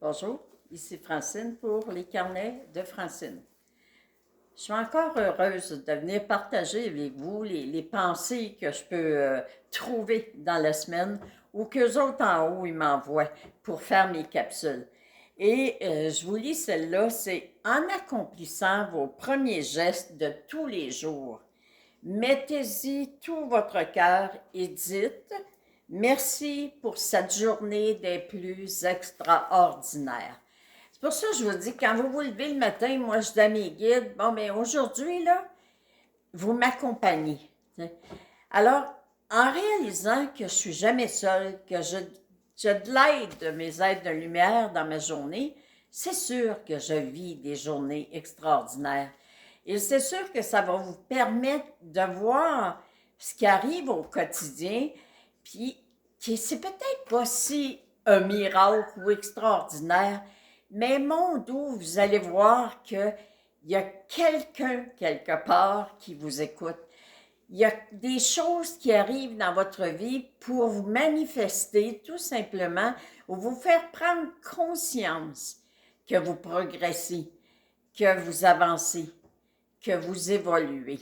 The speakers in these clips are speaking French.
Bonjour, ici Francine pour les carnets de Francine. Je suis encore heureuse de venir partager avec vous les pensées que je peux trouver dans la semaine ou qu'eux autres en haut ils m'envoient pour faire mes capsules. Et je vous lis celle-là, c'est en accomplissant vos premiers gestes de tous les jours. Mettez-y tout votre cœur et dites merci pour cette journée des plus extraordinaires. C'est pour ça que je vous dis, quand vous vous levez le matin, moi je dis à mes guides, bon, mais aujourd'hui, là, vous m'accompagnez. Alors, en réalisant que je suis jamais seule, que j'ai de l'aide de mes êtres de lumière dans ma journée, c'est sûr que je vis des journées extraordinaires. Et c'est sûr que ça va vous permettre de voir ce qui arrive au quotidien, puis qui c'est peut-être pas si un miracle ou extraordinaire, mais mon dos, vous allez voir qu'il y a quelqu'un quelque part qui vous écoute. Il y a des choses qui arrivent dans votre vie pour vous manifester tout simplement ou vous faire prendre conscience que vous progressez, que vous avancez, que vous évoluez.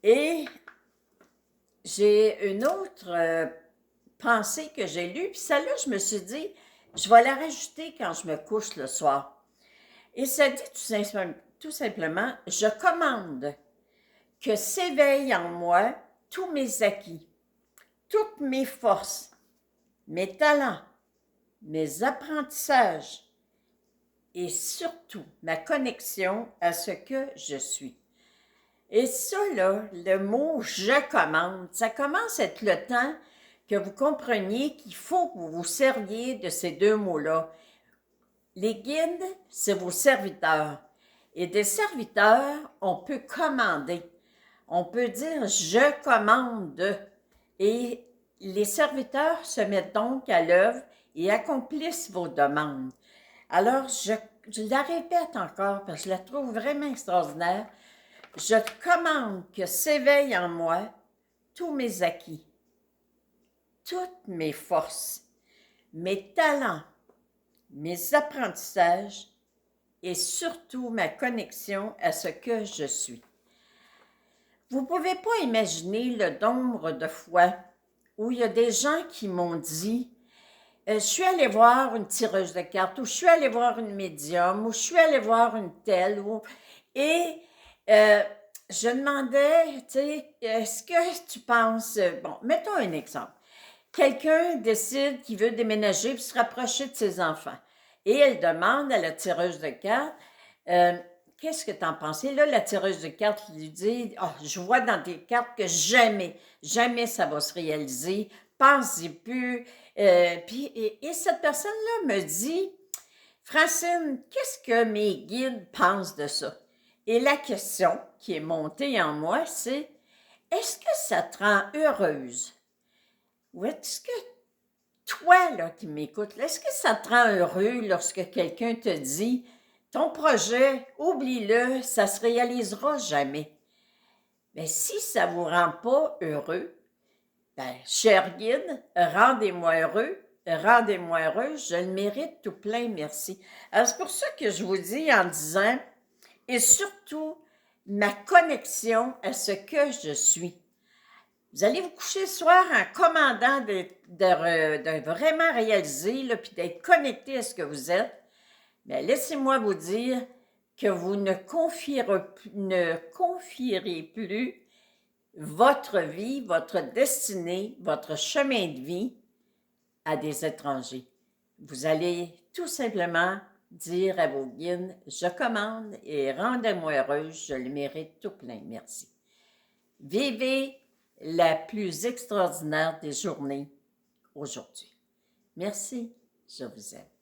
Et j'ai une autre pensée que j'ai lue, puis celle-là, je me suis dit, je vais la rajouter quand je me couche le soir. Et ça dit tout simplement, je commande que s'éveillent en moi tous mes acquis, toutes mes forces, mes talents, mes apprentissages et surtout ma connexion à ce que je suis. Et ça, là, le mot « je commande », ça commence à être le temps que vous compreniez qu'il faut que vous vous serviez de ces deux mots-là. Les guides, c'est vos serviteurs. Et des serviteurs, on peut commander. On peut dire « je commande ». Et les serviteurs se mettent donc à l'œuvre et accomplissent vos demandes. Alors, je la répète encore parce que je la trouve vraiment extraordinaire. Je commande que s'éveillent en moi tous mes acquis, toutes mes forces, mes talents, mes apprentissages et surtout ma connexion à ce que je suis. Vous ne pouvez pas imaginer le nombre de fois où il y a des gens qui m'ont dit je suis allé voir une tireuse de cartes, ou je suis allé voir une médium, ou je suis allé voir une telle, et je demandais, tu sais, est-ce que tu penses, bon, mettons un exemple. Quelqu'un décide qu'il veut déménager pour se rapprocher de ses enfants. Et elle demande à la tireuse de cartes, qu'est-ce que tu en penses? Et là, la tireuse de cartes lui dit, oh, je vois dans tes cartes que jamais, jamais ça va se réaliser. Pense-y plus. Et cette personne-là me dit, Francine, qu'est-ce que mes guides pensent de ça? Et la question qui est montée en moi, c'est, est-ce que ça te rend heureuse? Ou est-ce que toi, là, qui m'écoutes, est-ce que ça te rend heureux lorsque quelqu'un te dit, ton projet, oublie-le, ça ne se réalisera jamais? Mais si ça ne vous rend pas heureux, ben, cher guide, rendez-moi heureux, rendez-moi heureuse, je le mérite tout plein, merci. Alors, c'est pour ça que je vous dis en disant, et surtout, ma connexion à ce que je suis. Vous allez vous coucher le soir en commandant de vraiment réaliser, là, puis d'être connecté à ce que vous êtes. Mais laissez-moi vous dire que vous ne confierez plus votre vie, votre destinée, votre chemin de vie à des étrangers. Vous allez tout simplement dire à vos guides, je commande et rendez-moi heureuse, je le mérite tout plein, merci. Vivez la plus extraordinaire des journées aujourd'hui. Merci, je vous aime.